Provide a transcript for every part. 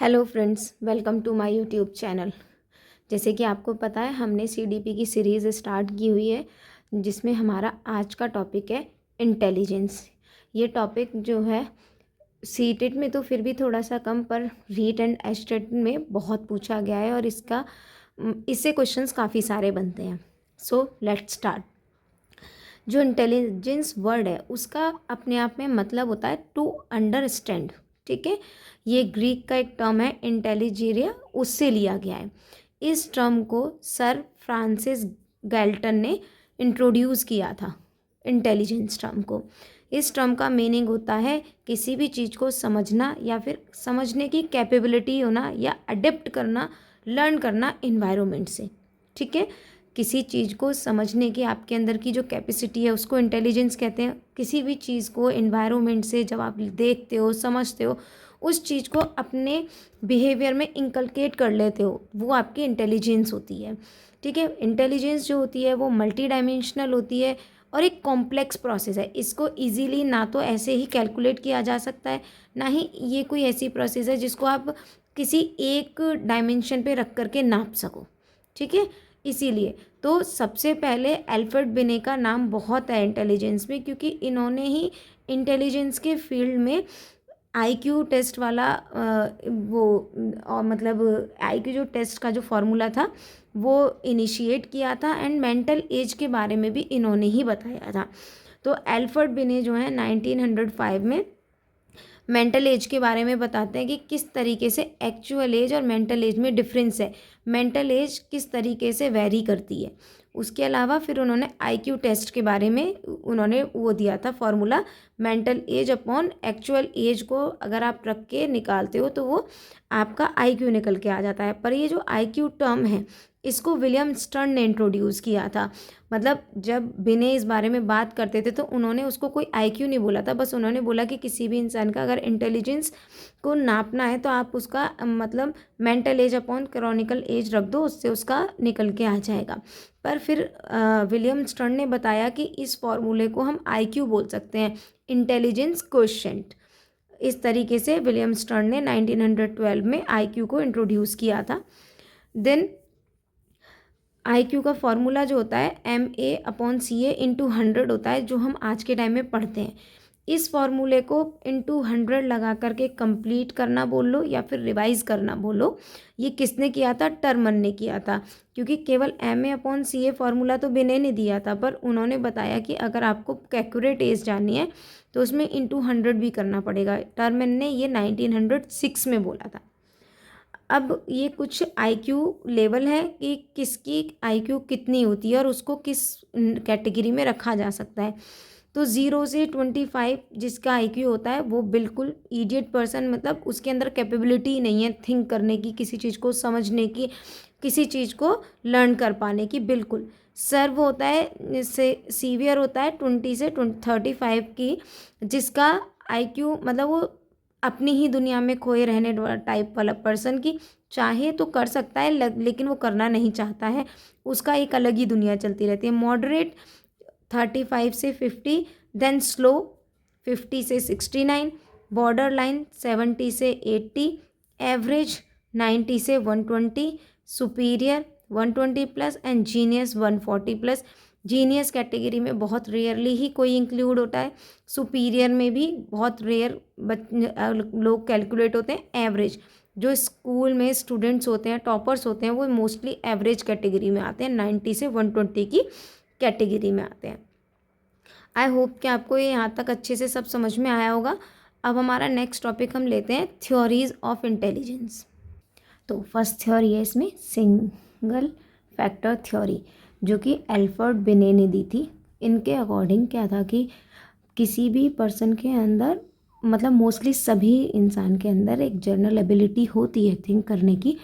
Hello friends, welcome to my YouTube channel. जैसे कि आपको पता है, हमने सीडीपी की सीरीज़ स्टार्ट की हुई है जिसमें हमारा आज का टॉपिक है इंटेलिजेंस। ये टॉपिक जो है सीटेट में तो फिर भी थोड़ा सा कम, पर रीट एंड एस्टेट में बहुत पूछा गया है और इससे क्वेश्चंस काफ़ी सारे बनते हैं। So let's start. जो इंटेलिजेंस वर्ड है उसका अपने आप में मतलब होता है टू अंडरस्टैंड। ठीक है, ये ग्रीक का एक टर्म है इंटेलिजेरिया, उससे लिया गया है। इस टर्म को सर फ्रांसिस गैल्टन ने इंट्रोड्यूस किया था, इंटेलिजेंस टर्म को। इस टर्म का मीनिंग होता है किसी भी चीज़ को समझना या फिर समझने की कैपेबिलिटी होना या अडेप्ट करना, लर्न करना इन्वायरमेंट से। ठीक है, किसी चीज़ को समझने की आपके अंदर की जो कैपेसिटी है उसको इंटेलिजेंस कहते हैं। किसी भी चीज़ को एनवायरनमेंट से जब आप देखते हो, समझते हो, उस चीज़ को अपने बिहेवियर में इंकलकेट कर लेते हो, वो आपकी इंटेलिजेंस होती है। ठीक है, इंटेलिजेंस जो होती है वो मल्टी डायमेंशनल होती है और एक कॉम्प्लेक्स प्रोसेस है। इसको इजीली ना तो ऐसे ही कैलकुलेट किया जा सकता है, ना ही ये कोई ऐसी प्रोसेस है जिसको आप किसी एक डायमेंशन पे रख करके नाप सको। ठीक है, इसीलिए तो सबसे पहले अल्फ्रेड बिने का नाम बहुत है इंटेलिजेंस में, क्योंकि इन्होंने ही इंटेलिजेंस के फील्ड में आईक्यू टेस्ट वाला मतलब आईक्यू जो टेस्ट का जो फॉर्मूला था वो इनिशिएट किया था, एंड मेंटल एज के बारे में भी इन्होंने ही बताया था। तो अल्फ्रेड बिने जो है 1905 में मेंटल एज के बारे में बताते हैं कि किस तरीके से एक्चुअल एज और मेंटल एज में डिफरेंस है, मेंटल एज किस तरीके से वेरी करती है। उसके अलावा फिर उन्होंने आईक्यू टेस्ट के बारे में उन्होंने वो दिया था formula, mental age upon actual as को अगर आप रख के निकालते हो तो वो आपका आईक्यू निकल के आ जाता है। पर ये जो आईक्यू टर्म है इसको विलियम स्टर्न ने इंट्रोड्यूस किया था। मतलब जब बिने इस बारे में बात करते थे तो उन्होंने उसको कोई आईक्यू नहीं बोला था, बस उन्होंने बोला कि किसी भी इंसान का अगर इंटेलिजेंस को नापना है तो आप उसका मतलब mental age upon chronological age रख दो, उससे उसका निकल के आ जाएगा। पर फिर विलियम स्टर्न ने बताया कि इस फॉर्मूले को हम आईक्यू बोल सकते हैं, इंटेलिजेंस क्वोशिएंट। इस तरीके से विलियम स्टर्न ने 1912 में आईक्यू को इंट्रोड्यूस किया था। देन आईक्यू का फॉर्मूला जो होता है MA/CA/100 होता है, जो हम आज के टाइम में पढ़ते हैं। इस फॉर्मूले को इंटू 100 लगा करके कंप्लीट करना बोल लो या फिर रिवाइज करना बोलो, ये किसने किया था? टर्मन ने किया था। क्योंकि केवल MA/CA फॉर्मूला तो बिने ने दिया था, पर उन्होंने बताया कि अगर आपको एक्यूरेट एज जाननी है तो उसमें इंटू 100 भी करना पड़ेगा। टर्मन ने ये 1906 में बोला था। अब ये कुछ आईक्यू लेवल है कि किसकी आईक्यू कितनी होती है और उसको किस कैटेगरी में रखा जा सकता है। तो 0 से 25 जिसका आईक्यू होता है वो बिल्कुल इडियट पर्सन, मतलब उसके अंदर कैपेबिलिटी नहीं है थिंक करने की, किसी चीज़ को समझने की, किसी चीज़ को लर्न कर पाने की। बिल्कुल सर्व होता है से सीवियर होता है 20 से 35 की, जिसका आईक्यू मतलब वो अपनी ही दुनिया में खोए रहने टाइप वाला पर्सन की, चाहे तो कर सकता है लेकिन वो करना नहीं चाहता है, उसका एक अलग ही दुनिया चलती रहती है। मॉडरेट 35 से 50, देन स्लो 50 से 69, बॉर्डर लाइन 70 से 80, एवरेज 90 से 120, superior 120 plus and genius 140 plus. Genius category में बहुत रेयरली ही कोई इंक्लूड होता है, सुपीरियर में भी बहुत रेयर लोग कैलकुलेट होते हैं। एवरेज जो स्कूल में स्टूडेंट्स होते हैं, टॉपर्स होते हैं, वो मोस्टली एवरेज कैटेगरी में आते हैं, 90 से 120 की कैटेगरी में आते हैं। आई होप कि आपको ये यहाँ तक अच्छे से सब समझ में आया होगा। अब हमारा नेक्स्ट टॉपिक हम लेते हैं थ्योरीज ऑफ इंटेलिजेंस। तो फर्स्ट थ्योरी है इसमें सिंगल फैक्टर थ्योरी, जो कि अल्फ्रेड बिने ने दी थी। इनके अकॉर्डिंग क्या था कि किसी भी पर्सन के अंदर, मतलब मोस्टली सभी इंसान के अंदर एक जनरल एबिलिटी होती है थिंक करने की,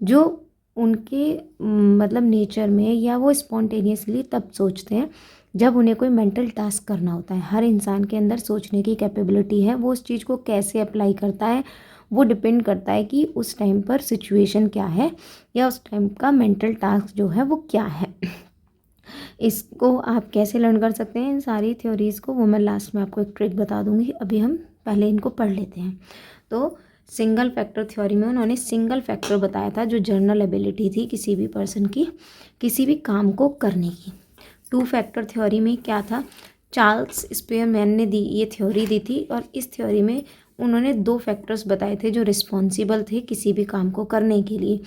जो उनके मतलब नेचर में, या वो स्पॉन्टेनियसली तब सोचते हैं जब उन्हें कोई मेंटल टास्क करना होता है। हर इंसान के अंदर सोचने की कैपेबिलिटी है, वो उस चीज़ को कैसे अप्लाई करता है वो डिपेंड करता है कि उस टाइम पर सिचुएशन क्या है या उस टाइम का मेंटल टास्क जो है वो क्या है। इसको आप कैसे लर्न कर सकते हैं इन सारी थ्योरीज़ को, वो मैं लास्ट में आपको एक ट्रिक बता दूंगी। अभी हम पहले इनको पढ़ लेते हैं। तो सिंगल फैक्टर थ्योरी में उन्होंने सिंगल फैक्टर बताया था जो जर्नल एबिलिटी थी किसी भी पर्सन की किसी भी काम को करने की। टू फैक्टर थ्योरी में क्या था, चार्ल्स स्पेयरमैन ने ये थ्योरी दी थी और इस थ्योरी में उन्होंने दो फैक्टर्स बताए थे जो रिस्पॉन्सिबल थे किसी भी काम को करने के लिए।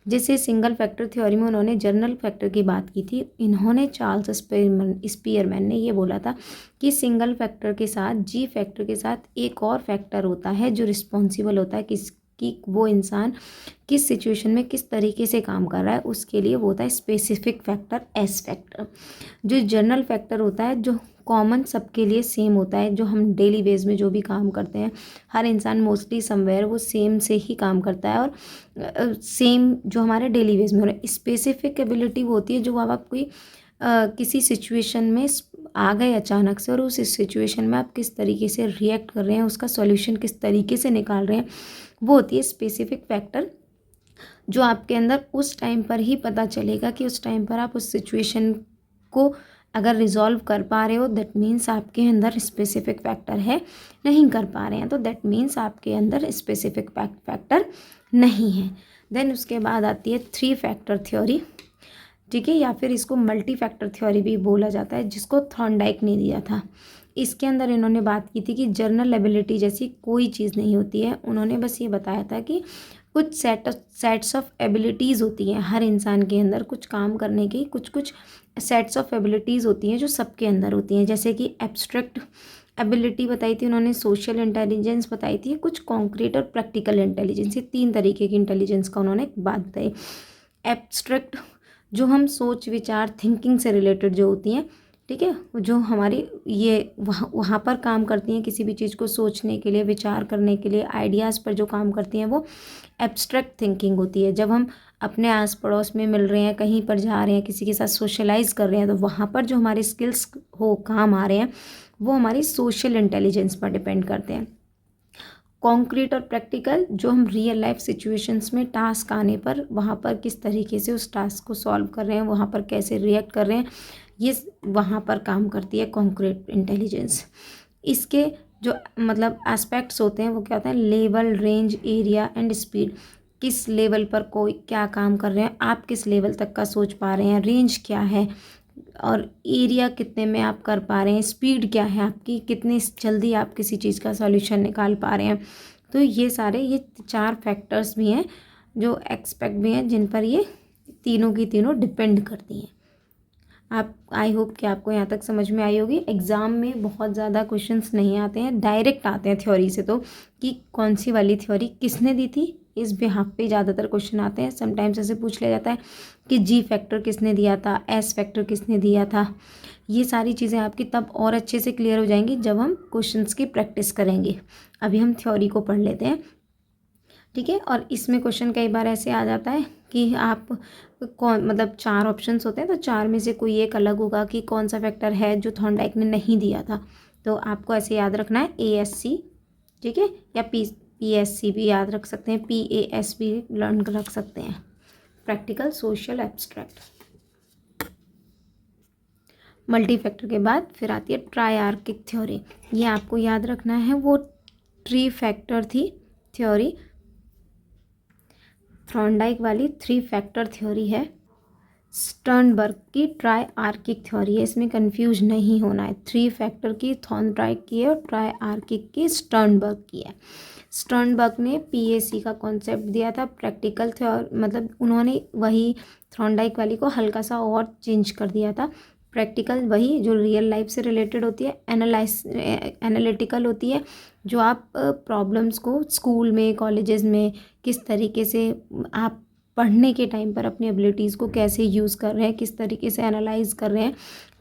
जैसे सिंगल फैक्टर थ्योरी में उन्होंने जर्नल फैक्टर की बात की थी, इन्होंने चार्ल्स स्पीयरमैन ने ये बोला था कि सिंगल फैक्टर के साथ जी फैक्टर के साथ एक और फैक्टर होता है जो रिस्पॉन्सिबल होता है कि वो इंसान किस सिचुएशन में किस तरीके से काम कर रहा है, उसके लिए वो होता है स्पेसिफिक फैक्टर एस फैक्टर। जो जनरल फैक्टर होता है जो कॉमन सबके लिए सेम होता है, जो हम डेली बेस में जो भी काम करते हैं हर इंसान मोस्टली समवेयर वो सेम से ही काम करता है और सेम जो हमारे डेली बेस में हो रहा है। स्पेसिफिक एबिलिटी वो होती है जो आप कोई किसी सिचुएशन में आ गए अचानक से और उस सिचुएशन में आप किस तरीके से रिएक्ट कर रहे हैं, उसका सॉल्यूशन किस तरीके से निकाल रहे हैं, वो होती है स्पेसिफिक फैक्टर, जो आपके अंदर उस टाइम पर ही पता चलेगा कि उस टाइम पर आप उस सिचुएशन को अगर रिजॉल्व कर पा रहे हो दैट मीन्स आपके अंदर स्पेसिफिक फैक्टर है, नहीं कर पा रहे हैं तो दैट मीन्स आपके अंदर स्पेसिफिक फैक्टर नहीं है। देन उसके बाद आती है थ्री फैक्टर थ्योरी, ठीक है, या फिर इसको मल्टी फैक्टर थ्योरी भी बोला जाता है, जिसको थॉर्नडाइक ने दिया था। इसके अंदर इन्होंने बात की थी कि जर्नल एबिलिटी जैसी कोई चीज़ नहीं होती है। उन्होंने बस ये बताया था कि कुछ सेट्स ऑफ एबिलिटीज़ होती हैं हर इंसान के अंदर, कुछ काम करने की कुछ सेट्स ऑफ एबिलिटीज़ होती हैं जो सबके अंदर होती हैं। जैसे कि एब्स्ट्रैक्ट एबिलिटी बताई थी उन्होंने, सोशल इंटेलिजेंस बताई थी, कुछ कॉन्क्रीट और प्रैक्टिकल इंटेलिजेंस, ये तीन तरीके की इंटेलिजेंस का उन्होंने बात बताई। एब्स्ट्रैक्ट जो हम सोच विचार थिंकिंग से रिलेटेड जो होती हैं, ठीक है, जो हमारी ये वहाँ पर काम करती हैं, किसी भी चीज़ को सोचने के लिए विचार करने के लिए आइडियाज़ पर जो काम करती हैं वो एब्स्ट्रैक्ट थिंकिंग होती है। जब हम अपने आस पड़ोस में मिल रहे हैं, कहीं पर जा रहे हैं, किसी के साथ सोशलाइज कर रहे हैं, तो वहाँ पर जो हमारे स्किल्स हो काम आ रहे हैं वो हमारी सोशल इंटेलिजेंस पर डिपेंड करते हैं। कॉन्क्रीट और प्रैक्टिकल जो हम रियल लाइफ सिचुएशंस में टास्क आने पर वहाँ पर किस तरीके से उस टास्क को सॉल्व कर रहे हैं, वहाँ पर कैसे रिएक्ट कर रहे हैं, ये वहाँ पर काम करती है कॉन्क्रीट इंटेलिजेंस। इसके जो मतलब एस्पेक्ट्स होते हैं वो क्या होता है, level, range, area and speed. किस लेवल पर कोई क्या काम कर रहे हैं, आप किस लेवल तक का सोच पा रहे हैं, रेंज क्या है और एरिया कितने में आप कर पा रहे हैं, स्पीड क्या है आपकी, कितनी जल्दी आप किसी चीज़ का सॉल्यूशन निकाल पा रहे हैं। तो ये सारे ये चार फैक्टर्स भी हैं जो एक्सपेक्ट भी हैं जिन पर ये तीनों की तीनों डिपेंड करती हैं। आप आई होप कि आपको यहाँ तक समझ में आई होगी। एग्ज़ाम में बहुत ज़्यादा क्वेश्चंस नहीं आते हैं, डायरेक्ट आते हैं थ्योरी से, तो कि कौन सी वाली थ्योरी किसने दी थी इस बिहाफ पे ज़्यादातर क्वेश्चन आते हैं। समटाइम्स ऐसे पूछ लिया जाता है कि जी फैक्टर किसने दिया था, एस फैक्टर किसने दिया था। ये सारी चीज़ें आपकी तब और अच्छे से क्लियर हो जाएंगी जब हम क्वेश्चंस की प्रैक्टिस करेंगे। अभी हम थ्योरी को पढ़ लेते हैं, ठीक है। और इसमें क्वेश्चन कई बार ऐसे आ जाता है कि आप कौन मतलब चार ऑप्शंस होते हैं तो चार में से कोई एक अलग होगा कि कौन सा फैक्टर है जो थॉर्नडाइक ने नहीं दिया था। तो आपको ऐसे याद रखना है ASC, ठीक है, या PSC भी याद रख सकते हैं, PAS भी लर्न रख सकते हैं, practical, social, abstract. Multi factor के बाद फिर आती है ट्रायआर्किक थ्योरी। ये आपको याद रखना है, वो थ्री फैक्टर थी थ्योरी, थॉर्नडाइक वाली थ्री फैक्टर थ्योरी है, स्टर्नबर्ग की ट्रायआर्किक थ्योरी है। इसमें कंफ्यूज नहीं होना है, थ्री फैक्टर की थॉर्नडाइक की है और ट्रायआर्किक की स्टर्नबर्ग की है। स्टर्नबर्ग ने PAC का कॉन्सेप्ट दिया था, प्रैक्टिकल थ्योरी, मतलब उन्होंने वही थॉर्नडाइक वाली को हल्का सा और चेंज कर दिया था। प्रैक्टिकल वही जो रियल लाइफ से रिलेटेड होती है, एनालिटिकल होती है जो आप प्रॉब्लम्स को स्कूल में कॉलेजेस में किस तरीके से आप पढ़ने के टाइम पर अपनी एबिलिटीज़ को कैसे यूज़ कर रहे हैं, किस तरीके से एनालाइज कर रहे हैं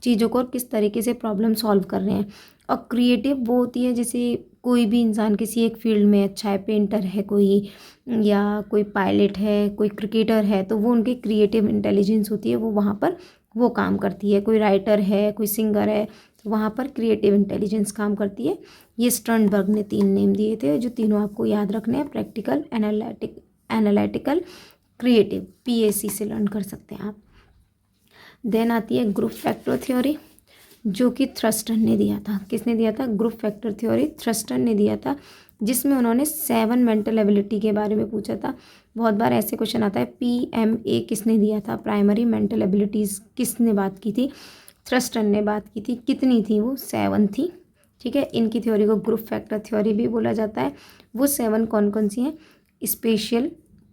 चीज़ों को और किस तरीके से प्रॉब्लम सॉल्व कर रहे हैं। और क्रिएटिव वो होती है जैसे कोई भी इंसान किसी एक फील्ड में अच्छा है, पेंटर है कोई, या कोई पायलट है, कोई क्रिकेटर है, तो वो उनकी क्रिएटिव इंटेलिजेंस होती है, वो वहाँ पर वो काम करती है। कोई राइटर है, कोई सिंगर है, तो वहाँ पर क्रिएटिव इंटेलिजेंस काम करती है। ये स्टर्नबर्ग ने 3 नेम दिए थे जो तीनों आपको याद रखने हैं, प्रैक्टिकल, एनालिटिकल, क्रिएटिव, PAC से लर्न कर सकते हैं आप। देन आती है ग्रुप फैक्टर थ्योरी जो कि थ्रस्टन ने दिया था। किसने दिया था? ग्रुप फैक्टर थ्योरी थ्रस्टन ने दिया था। जिसमें उन्होंने 7 मेंटल एबिलिटी के बारे में पूछा था। बहुत बार ऐसे क्वेश्चन आता है, PMA किसने दिया था, प्राइमरी मेंटल एबिलिटीज़ किसने बात की थी, थ्रस्टन ने बात की थी, कितनी थी वो, 7 थी। ठीक है, इनकी थ्योरी को ग्रुप फैक्टर थ्योरी भी बोला जाता है। वो 7 कौन कौन सी हैं, spatial,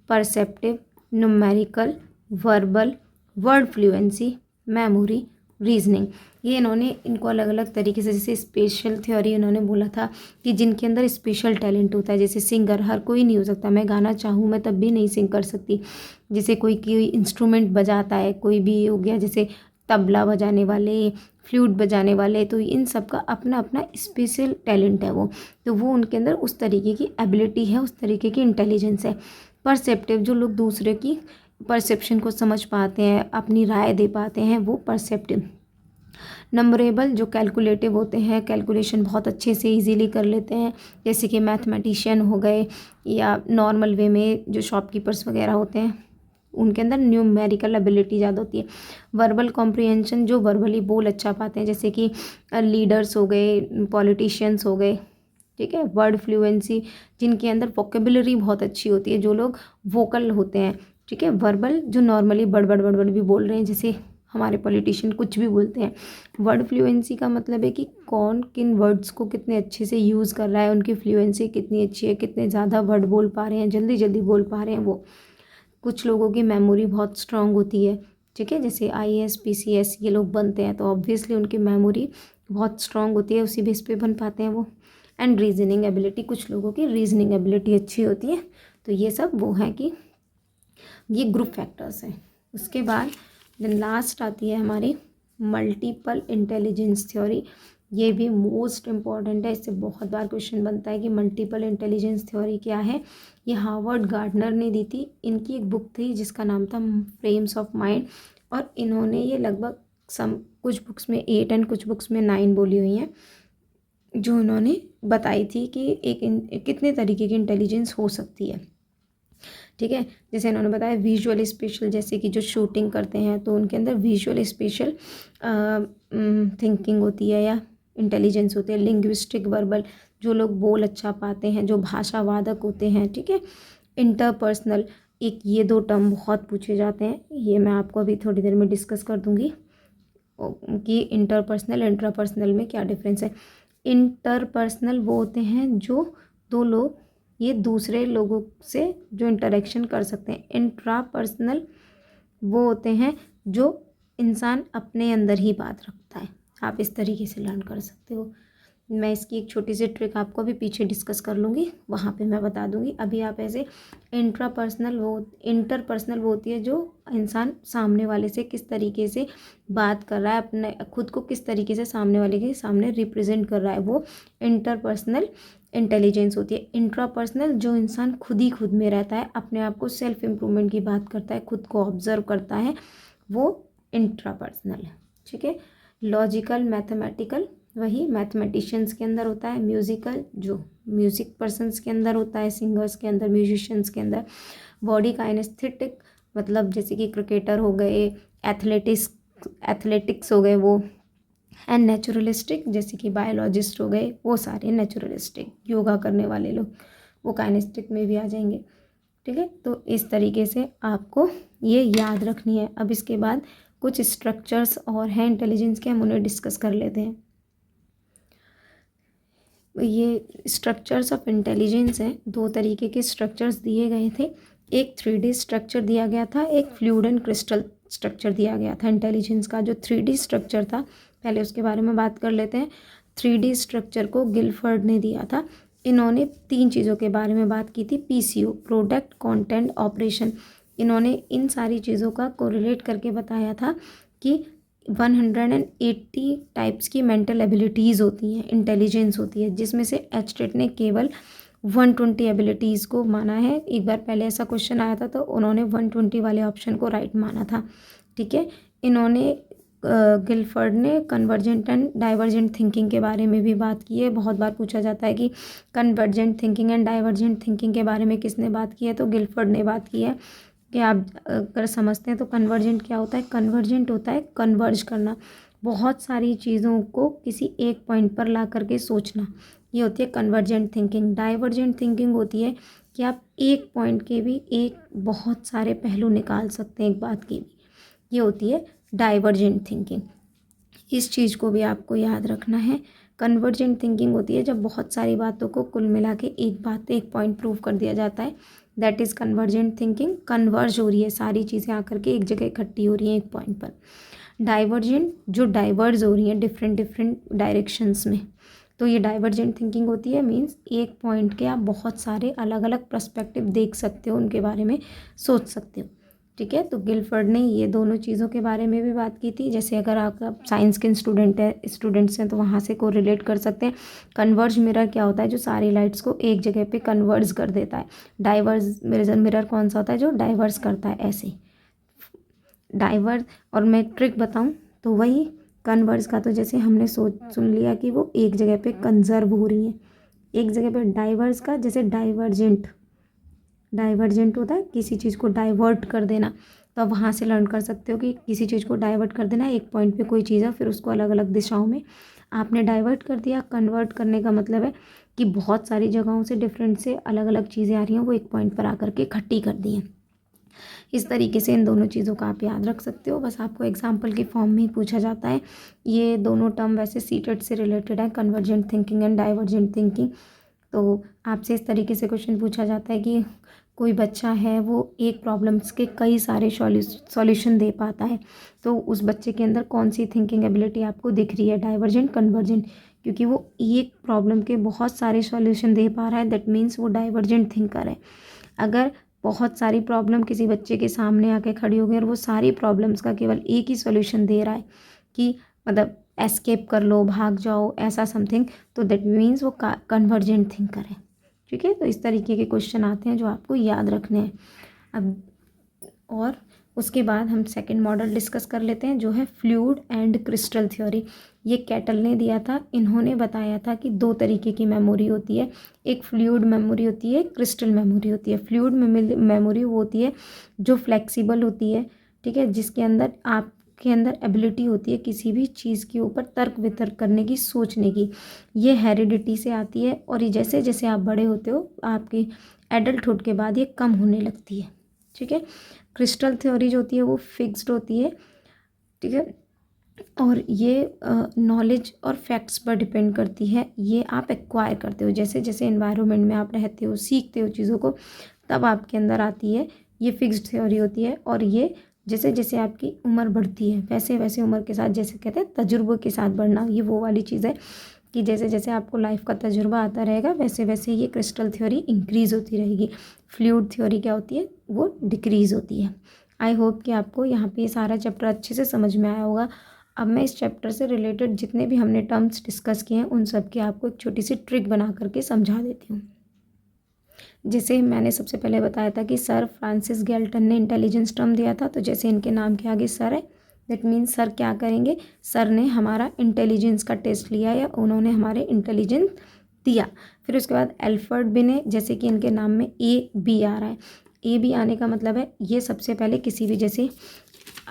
perceptive, numerical, verbal, word fluency, memory, reasoning. ये इन्होंने इनको अलग अलग तरीके से, जैसे स्पेशल थ्योरी इन्होंने बोला था कि जिनके अंदर स्पेशल टैलेंट होता है, जैसे सिंगर, हर कोई नहीं हो सकता, मैं गाना चाहूँ मैं तब भी नहीं सिंग कर सकती। जैसे कोई इंस्ट्रूमेंट बजाता है, कोई भी हो गया, जैसे तबला बजाने वाले, फ्लूट बजाने वाले, तो इन सब का अपना अपना स्पेशल टैलेंट है वो, तो वो उनके अंदर उस तरीके की एबिलिटी है, उस तरीके की इंटेलिजेंस है। परसेप्टिव, जो लोग दूसरे की परसेप्शन को समझ पाते हैं, अपनी राय दे पाते हैं, वो परसेप्टिव। नंबरेबल, जो कैलकुलेटिव होते हैं, कैलकुलेशन बहुत अच्छे से इजीली कर लेते हैं, जैसे कि मैथमेटिशियन हो गए, या नॉर्मल वे में जो शॉपकीपर्स वगैरह होते हैं, उनके अंदर न्यूमेरिकल एबिलिटी ज़्यादा होती है। वर्बल कॉम्प्रिहेंशन, जो वर्बली बोल अच्छा पाते हैं, जैसे कि लीडर्स हो गए, पॉलिटिशियंस हो गए। ठीक है, वर्ड फ्लुएंसी, जिनके अंदर वोकेबुलरी बहुत अच्छी होती है, जो लोग वोकल होते हैं। ठीक है, वर्बल, जो नॉर्मली बड़बड़ बड़बड़ भी बोल रहे हैं, जैसे हमारे पॉलिटिशियन कुछ भी बोलते हैं। वर्ड फ्लुएंसी का मतलब है कि कौन किन वर्ड्स को कितने अच्छे से यूज़ कर रहा है, उनकी फ्लुएंसी कितनी अच्छी है, कितने ज़्यादा वर्ड बोल पा रहे हैं, जल्दी जल्दी बोल पा रहे हैं वो। कुछ लोगों की मेमोरी बहुत स्ट्रांग होती है। ठीक है, जैसे IAS PCS ये लोग बनते हैं, तो ऑब्वियसली उनकी मेमोरी बहुत स्ट्रांग होती है, उसी बेस पे बन पाते हैं वो। एंड रीजनिंग एबिलिटी, कुछ लोगों की रीजनिंग एबिलिटी अच्छी होती है। तो ये सब वो है कि ये ग्रुप फैक्टर्स हैं। उसके बाद देन लास्ट आती है हमारी मल्टीपल इंटेलिजेंस थ्योरी। ये भी मोस्ट इम्पॉर्टेंट है, इससे बहुत बार क्वेश्चन बनता है कि मल्टीपल इंटेलिजेंस थ्योरी क्या है। ये हार्वर्ड गार्डनर ने दी थी, इनकी एक बुक थी जिसका नाम था फ्रेम्स ऑफ माइंड, और इन्होंने ये लगभग कुछ बुक्स में 8 एंड कुछ बुक्स में 9 बोली हुई हैं, जो उन्होंने बताई थी कि कितने तरीके की इंटेलिजेंस हो सकती है। ठीक है, जैसे इन्होंने बताया विजुअल स्पेशल, जैसे कि जो शूटिंग करते हैं तो उनके अंदर विजुअल स्पेशल थिंकिंग होती है या इंटेलिजेंस होती है। लिंग्विस्टिक वर्बल, जो लोग बोल अच्छा पाते हैं, जो भाषावादक होते हैं। ठीक है, इंटरपर्सनल, एक ये 2 टर्म बहुत पूछे जाते हैं, ये मैं आपको अभी थोड़ी देर में डिस्कस कर दूंगी कि इंटरपर्सनल इंट्रापर्सनल में क्या डिफरेंस है। इंटरपर्सनल वो होते हैं जो 2 लोग ये दूसरे लोगों से जो इंटरेक्शन कर सकते हैं। इंट्रापर्सनल वो होते हैं जो इंसान अपने अंदर ही बात रखता है। आप इस तरीके से लर्न कर सकते हो। मैं इसकी एक छोटी सी ट्रिक आपको अभी पीछे डिस्कस कर लूँगी, वहाँ पे मैं बता दूँगी। अभी आप ऐसे इंट्रापर्सनल इंटरपर्सनल वो होती है जो इंसान सामने वाले से किस तरीके से बात कर रहा है, अपने खुद को किस तरीके से सामने वाले के सामने रिप्रेजेंट कर रहा है, वो इंटरपर्सनल इंटेलिजेंस होती है। इंट्रापर्सनल, जो इंसान खुद ही खुद में रहता है, अपने आप को सेल्फ इम्प्रूवमेंट की बात करता है, खुद को ऑब्जर्व करता है, वो इंट्रापर्सनल है। ठीक है, लॉजिकल मैथमेटिकल, वही मैथमेटिशियंस के अंदर होता है। म्यूज़िकल, जो म्यूज़िक पर्सन्स के अंदर होता है, सिंगर्स के अंदर, म्यूजिशियंस के अंदर। बॉडी काइनेस्थेटिक, मतलब जैसे कि क्रिकेटर हो गए, एथलेटिक्स हो गए वो। एंड नेचुरलिस्टिक, जैसे कि बायोलॉजिस्ट हो गए, वो सारे नेचुरलिस्टिक, योगा करने वाले लोग, वो काइनेस्टिक में भी आ जाएंगे। ठीक है, तो इस तरीके से आपको ये याद रखनी है। अब इसके बाद कुछ स्ट्रक्चर्स और हैं इंटेलिजेंस के, हम उन्हें डिस्कस कर लेते हैं। ये स्ट्रक्चर्स ऑफ इंटेलिजेंस हैं, 2 तरीके के स्ट्रक्चर्स दिए गए थे। एक 3D स्ट्रक्चर दिया गया था, एक फ्लूइड एंड क्रिस्टल स्ट्रक्चर दिया गया था इंटेलिजेंस का। जो 3D स्ट्रक्चर था, पहले उसके बारे में बात कर लेते हैं। 3D स्ट्रक्चर को गिलफर्ड ने दिया था। इन्होंने 3 चीज़ों के बारे में बात की थी, PCO, प्रोडक्ट कंटेंट ऑपरेशन। इन्होंने इन सारी चीज़ों का कोरिलेट करके बताया था कि 180 टाइप्स की मेंटल एबिलिटीज़ होती हैं, इंटेलिजेंस होती है, जिसमें से एचटेट ने केवल 120 एबिलिटीज़ को माना है। एक बार पहले ऐसा क्वेश्चन आया था तो उन्होंने 120 वाले ऑप्शन को राइट माना था। ठीक है, इन्होंने गिलफर्ड ने कन्वर्जेंट एंड डाइवर्जेंट थिंकिंग के बारे में भी बात की है। बहुत बार पूछा जाता है कि convergent thinking and divergent thinking के बारे में किसने बात की है, तो गिलफर्ड ने बात की है। कि आप अगर समझते हैं तो कन्वर्जेंट क्या होता है। कन्वर्जेंट होता है कन्वर्ज करना, बहुत सारी चीज़ों को किसी एक पॉइंट पर ला करके सोचना, ये होती है कन्वर्जेंट थिंकिंग। डाइवर्जेंट थिंकिंग होती है कि आप एक पॉइंट के भी एक बहुत सारे पहलू निकाल सकते हैं एक बात के भी, ये होती है डाइवर्जेंट थिंकिंग। इस चीज़ को भी आपको याद रखना है। कन्वर्जेंट थिंकिंग होती है जब बहुत सारी बातों को कुल मिला के एक बात एक पॉइंट प्रूव कर दिया जाता है, that is convergent thinking. Converge हो रही है, सारी चीज़ें आकर के एक जगह इकट्ठी हो रही हैं एक पॉइंट पर। डाइवर्जेंट जो डाइवर्ज हो रही हैं डिफरेंट डिफरेंट डायरेक्शंस में, तो ये डाइवर्जेंट थिंकिंग होती है। मीन्स एक पॉइंट के आप बहुत सारे अलग अलग पर्सपेक्टिव देख सकते हो, उनके बारे में सोच सकते हो। ठीक है, तो गिलफर्ड ने ये दोनों चीज़ों के बारे में भी बात की थी। जैसे अगर आप साइंस के स्टूडेंट्स हैं तो वहाँ से को रिलेट कर सकते हैं। कन्वर्ज मिरर क्या होता है, जो सारी लाइट्स को एक जगह पे कन्वर्ज कर देता है। डाइवर्ज मिरर कौन सा होता है, जो डाइवर्स करता है। ऐसे डाइवर्स, और मैं ट्रिक बताऊं तो वही कन्वर्ज का, तो जैसे हमने सुन लिया कि वो एक जगह पे कंजर्व हो रही हैं एक जगह पे। डाइवर्स का जैसे डाइवर्जेंट होता है किसी चीज़ को डाइवर्ट कर देना, तो आप वहाँ से लर्न कर सकते हो कि किसी चीज़ को डाइवर्ट कर देना। एक पॉइंट पे कोई चीज़ है, फिर उसको अलग अलग दिशाओं में आपने डाइवर्ट कर दिया। कन्वर्ट करने का मतलब है कि बहुत सारी जगहों से डिफरेंट से अलग अलग चीज़ें आ रही हैं, वो एक पॉइंट पर आकर के इकट्ठी कर दी हैं। इस तरीके से इन दोनों चीज़ों का आप याद रख सकते हो। बस आपको एग्जाम्पल के फॉर्म में ही पूछा जाता है। ये दोनों टर्म वैसे सीटेट से रिलेटेड है, convergent thinking and divergent thinking. तो आपसे इस तरीके से क्वेश्चन पूछा जाता है कि कोई बच्चा है, वो एक प्रॉब्लम्स के कई सारे सॉल्यूशन दे पाता है, तो उस बच्चे के अंदर कौन सी थिंकिंग एबिलिटी आपको दिख रही है, डाइवर्जेंट, कन्वर्जेंट? क्योंकि वो एक प्रॉब्लम के बहुत सारे सॉल्यूशन दे पा रहा है, दैट मीन्स वो डाइवर्जेंट थिंकर है। अगर बहुत सारी प्रॉब्लम किसी बच्चे के सामने आके खड़ी हो गई और वो सारी प्रॉब्लम्स का केवल एक ही सॉल्यूशन दे रहा है कि मतलब एस्केप कर लो, भाग जाओ, ऐसा समथिंग, तो दैट मीन्स वो कन्वर्जेंट थिंकर है। ठीक है, तो इस तरीके के क्वेश्चन आते हैं जो आपको याद रखने हैं। अब और उसके बाद हम सेकंड मॉडल डिस्कस कर लेते हैं, जो है फ्लूइड एंड क्रिस्टल थ्योरी। ये कैटल ने दिया था। इन्होंने बताया था कि दो तरीके की मेमोरी होती है, एक फ्लूइड मेमोरी होती है, क्रिस्टल मेमोरी होती है। फ्लूइड मेमोरी वो होती है जो फ्लेक्सिबल होती है, ठीक है, जिसके अंदर आपके अंदर एबिलिटी होती है किसी भी चीज़ के ऊपर तर्क वितर्क करने की, सोचने की। ये हेरिडिटी से आती है, और ये जैसे जैसे आप बड़े होते हो आपकी एडल्टहुड के बाद ये कम होने लगती है। ठीक है, क्रिस्टल थ्योरी जो होती है वो फिक्स्ड होती है। ठीक है, और ये नॉलेज और फैक्ट्स पर डिपेंड करती है। ये आप एक्वायर करते हो, जैसे जैसे एनवायरनमेंट में आप रहते हो, सीखते हो चीज़ों को, तब आपके अंदर आती है। ये फिक्स्ड थ्योरी होती है, और ये जैसे जैसे आपकी उम्र बढ़ती है वैसे वैसे उम्र के साथ, जैसे कहते हैं तजुर्बे के साथ बढ़ना, ये वो वाली चीज़ है कि जैसे जैसे आपको लाइफ का तजुर्बा आता रहेगा वैसे वैसे ये क्रिस्टल थ्योरी इंक्रीज़ होती रहेगी। फ्लूइड थ्योरी क्या होती है, वो डिक्रीज़ होती है। आई होप कि आपको यहाँ पे ये सारा चैप्टर अच्छे से समझ में आया होगा। अब मैं इस चैप्टर से रिलेटेड जितने भी हमने टर्म्स डिस्कस किए हैं उन सब की आपको एक छोटी सी ट्रिक बना करके समझा देती हूँ। जैसे मैंने सबसे पहले बताया था कि सर फ्रांसिस गैल्टन ने इंटेलिजेंस टर्म दिया था, तो जैसे इनके नाम के आगे सर है, दैट मीन्स सर क्या करेंगे, सर ने हमारा इंटेलिजेंस का टेस्ट लिया या उन्होंने हमारे इंटेलिजेंस दिया। फिर उसके बाद एल्फर्ड बिने, जैसे कि इनके नाम में ए बी आ रहा है, ए बी आने का मतलब है ये सबसे पहले किसी भी, जैसे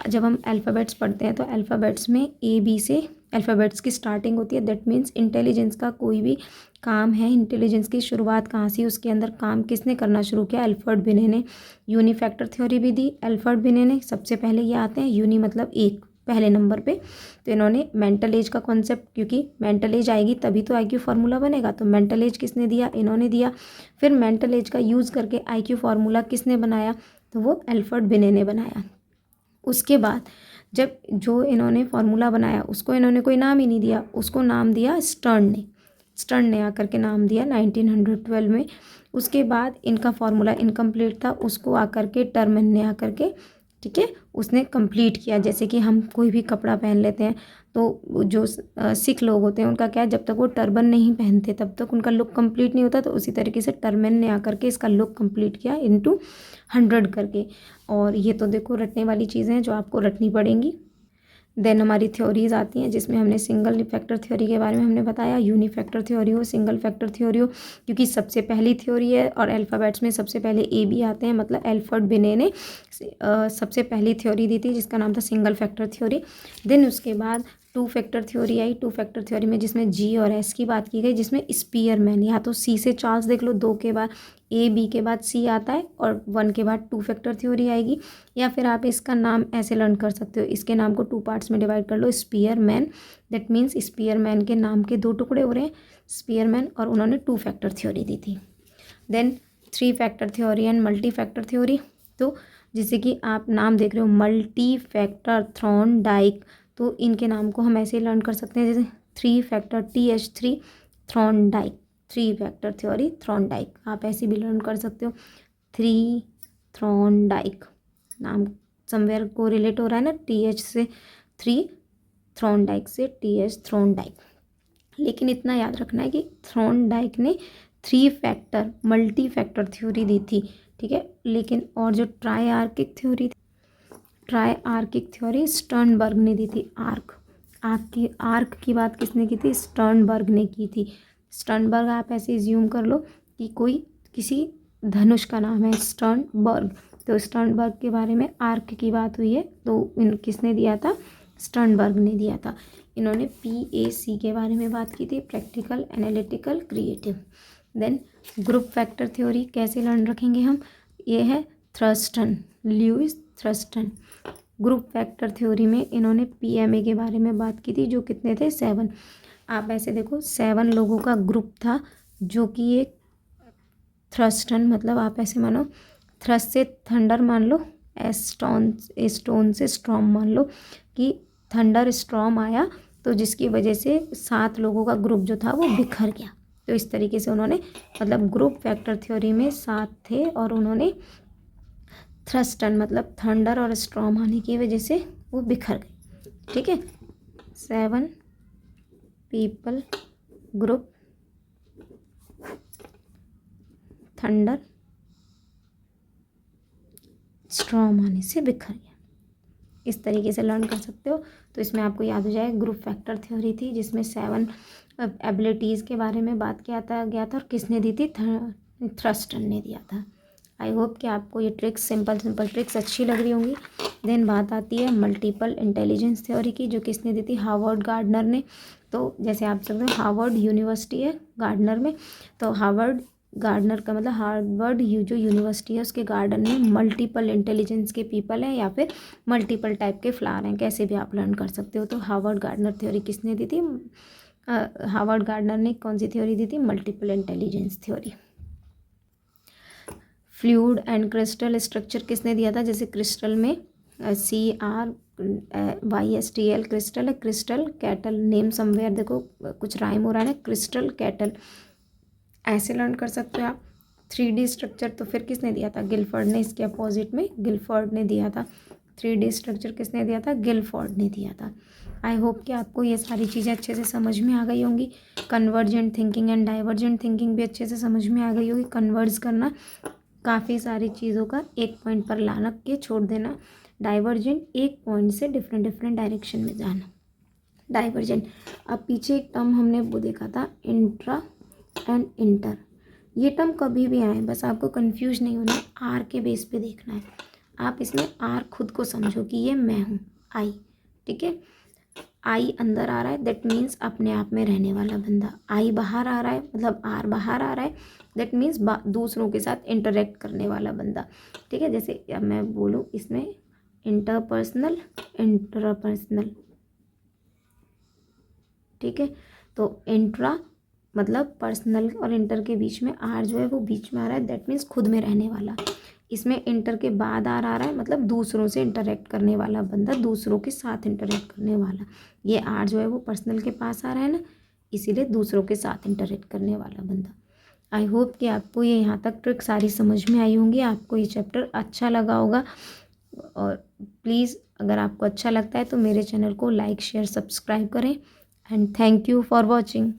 जब हम अल्फ़ाबेट्स पढ़ते हैं तो अल्फ़ाबेट्स में ए बी से अल्फ़ाबेट्स की स्टार्टिंग होती है। दैट मीन्स इंटेलिजेंस का कोई भी काम है, इंटेलिजेंस की शुरुआत कहाँ से, उसके अंदर काम किसने करना शुरू किया, एल्फर्ड बिने ने। यूनिफैक्टर थ्योरी भी दी एल्फर्ड बिने ने। सबसे पहले ये आते हैं यूनी मतलब एक, पहले नंबर पे। तो इन्होंने मेंटल एज का कॉन्सेप्ट, क्योंकि मेंटल एज आएगी तभी तो आईक्यू फार्मूला बनेगा, तो मेंटल एज किसने दिया, इन्होंने दिया। फिर मेंटल एज का यूज़ करके आईक्यू फार्मूला किसने बनाया, तो वो एल्फर्ड बिने ने बनाया। उसके बाद जब जो इन्होंने फार्मूला बनाया उसको इन्होंने कोई नाम ही नहीं दिया, उसको नाम दिया स्टर्न ने आकर के नाम दिया 1912 में। उसके बाद इनका फार्मूला इनकम्प्लीट था, उसको आकर के टर्मन ने आकर के, ठीक है, उसने कंप्लीट किया। जैसे कि हम कोई भी कपड़ा पहन लेते हैं तो जो सिख लोग होते हैं उनका क्या है, जब तक वो टर्बन नहीं पहनते तब तक उनका लुक कंप्लीट नहीं होता, तो उसी तरीके से टर्मन ने आकर के इसका लुक कंप्लीट किया इनटू 100 करके। और ये तो देखो रटने वाली चीज़ें हैं जो आपको रटनी पड़ेंगी। देन हमारी थ्योरीज आती हैं, जिसमें हमने सिंगल फैक्टर थ्योरी के बारे में हमने बताया, यूनिफैक्टर थ्योरी हो, सिंगल फैक्टर थ्योरी हो, क्योंकि सबसे पहली थ्योरी है और अल्फ़ाबेट्स में सबसे पहले ए बी आते हैं, मतलब एल्फर्ड बिने ने सबसे पहली थ्योरी दी थी जिसका नाम था सिंगल फैक्टर थ्योरी। देन उसके बाद टू फैक्टर थ्योरी आई। टू फैक्टर थ्योरी में जिसमें जी और एस की बात की गई, जिसमें स्पीयरमैन, या तो सी से चार्ल्स देख लो, 2 के बाद ए, बी के बाद सी आता है और 1 के बाद टू फैक्टर थ्योरी आएगी। या फिर आप इसका नाम ऐसे लर्न कर सकते हो, इसके नाम को 2 पार्ट्स में डिवाइड कर लो, स्पीयरमैन। दैट मीन्स स्पीयरमैन के नाम के 2 टुकड़े हो रहे हैं, स्पीयरमैन, और उन्होंने 2 फैक्टर थ्योरी दी थी। Then 3 factor theory and multi factor theory. तो जैसे कि आप नाम देख रहे हो मल्टी फैक्टर थॉर्नडाइक, तो इनके नाम को हम ऐसे लर्न कर सकते हैं जैसे 3 factor TH3 Thorndike, 3 factor theory Thorndike, आप ऐसे भी लर्न कर सकते हो 3 थॉर्नडाइक। नाम समवेयर को रिलेट हो रहा है ना, TH से 3, थॉर्नडाइक से TH थॉर्नडाइक। लेकिन इतना याद रखना है कि थॉर्नडाइक ने 3 फैक्टर मल्टी फैक्टर थ्योरी दी थी, ठीक है। लेकिन और जो ट्राइआर्किक थ्योरी, ट्राइआर्किक थ्योरी स्टर्नबर्ग ने दी थी। आर्क की बात किसने की थी? स्टर्नबर्ग ने की थी। स्टर्नबर्ग आप ऐसे ज्यूम कर लो कि कोई किसी धनुष का नाम है स्टर्नबर्ग, तो स्टर्नबर्ग के बारे में आर्क की बात हुई है, तो किसने दिया था? स्टर्नबर्ग ने दिया था। इन्होंने PAC के बारे में बात की थी, practical, analytical, creative. Then group factor theory कैसे लर्न रखेंगे हम? ये है Thurstone, Louis Thurstone. Group factor theory में इन्होंने PMA के बारे में बात की थी, जो कितने थे? 7। आप ऐसे देखो 7 लोगों का ग्रुप था, जो कि एक थ्रस्टन, मतलब आप ऐसे मानो थ्रस्ट से थंडर मान लो, स्टोन से स्ट्रॉम मान लो कि थंडर स्ट्रॉम आया, तो जिसकी वजह से 7 लोगों का ग्रुप जो था वो बिखर गया। तो इस तरीके से उन्होंने, मतलब ग्रुप फैक्टर थ्योरी में 7 थे और उन्होंने थ्रस्टन मतलब थंडर और स्ट्रॉम आने की वजह से वो बिखर गए, ठीक है। 7 पीपल ग्रुप, थंडर स्ट्रॉम आने से बिखर गया, इस तरीके से लर्न कर सकते हो। तो इसमें आपको याद हो जाए ग्रुप फैक्टर थ्योरी थी, जिसमें 7 एबिलिटीज़ के बारे में बात किया था गया था, और किसने दी थी? थ्रस्टन ने दिया था। आई होप कि आपको ये ट्रिक्स, सिंपल ट्रिक्स अच्छी लग रही होंगी। देन बात आती है मल्टीपल इंटेलिजेंस थ्योरी की, जो किसने दी थी? हार्वर्ड गार्डनर ने। तो जैसे आप सकते हो हार्वर्ड यूनिवर्सिटी है गार्डनर में, तो हार्वर्ड गार्डनर का मतलब हार्वर्ड जो यूनिवर्सिटी है उसके गार्डन में मल्टीपल इंटेलिजेंस के पीपल हैं, या फिर मल्टीपल टाइप के फ्लावर हैं, कैसे भी आप लर्न कर सकते हो। तो हार्वर्ड गार्डनर थ्योरी किसने दी थी? हार्वर्ड गार्डनर ने कौन सी थ्योरी दी थी? Multiple intelligence theory. Fluid and crystal structure किसने दिया था? जैसे क्रिस्टल में CRYSTL क्रिस्टल है, क्रिस्टल कैटल, नेम समवेयर, देखो कुछ राइम हो रहा है ना, क्रिस्टल कैटल, ऐसे लर्न कर सकते हो आप। 3D स्ट्रक्चर तो फिर किसने दिया था? गिलफोर्ड ने। इसके अपोजिट में गिलफोर्ड ने दिया था। 3D स्ट्रक्चर किसने दिया था? गिलफोर्ड ने दिया था। आई होप कि आपको ये सारी चीज़ें अच्छे से समझ में आ गई होंगी। Convergent thinking and divergent thinking भी अच्छे से समझ में आ गई होगी। कन्वर्ज करना, काफ़ी सारी चीज़ों का एक पॉइंट पर लाना के छोड़ देना। डाइवर्जेंट, एक पॉइंट से डिफरेंट डायरेक्शन में जाना, डाइवर्जेंट। अब पीछे एक टर्म हमने वो देखा था, इंट्रा एंड इंटर। ये टर्म कभी भी आए, बस आपको कंफ्यूज नहीं होना, आर के बेस पे देखना है। आप इसमें आर खुद को समझो कि ये मैं हूँ, आई, ठीक है। आई अंदर आ रहा है, दैट मीन्स अपने आप में रहने वाला बंदा। आई बाहर आ रहा है, मतलब आर बाहर आ रहा है, दैट मीन्स दूसरों के साथ इंटरेक्ट करने वाला बंदा, ठीक है। जैसे अब मैं बोलूँ इसमें इंटरपर्सनल, इंट्रापर्सनल, ठीक है। तो इंट्रा मतलब पर्सनल और इंटर के बीच में आर जो है वो बीच में आ रहा है, दैट मीन्स खुद में रहने वाला। इसमें इंटर के बाद आर आ रहा है, मतलब दूसरों से इंटरेक्ट करने वाला बंदा, दूसरों के साथ इंटरेक्ट करने वाला। ये आर जो है वो पर्सनल के पास आ रहा है ना, इसीलिए दूसरों के साथ इंटरेक्ट करने वाला बंदा। आई होप कि आपको ये यहाँ तक ट्रिक सारी समझ में आई होंगी, आपको ये चैप्टर अच्छा लगा होगा। और प्लीज़ अगर आपको अच्छा लगता है तो मेरे चैनल को लाइक, शेयर, सब्सक्राइब करें। And thank you for watching.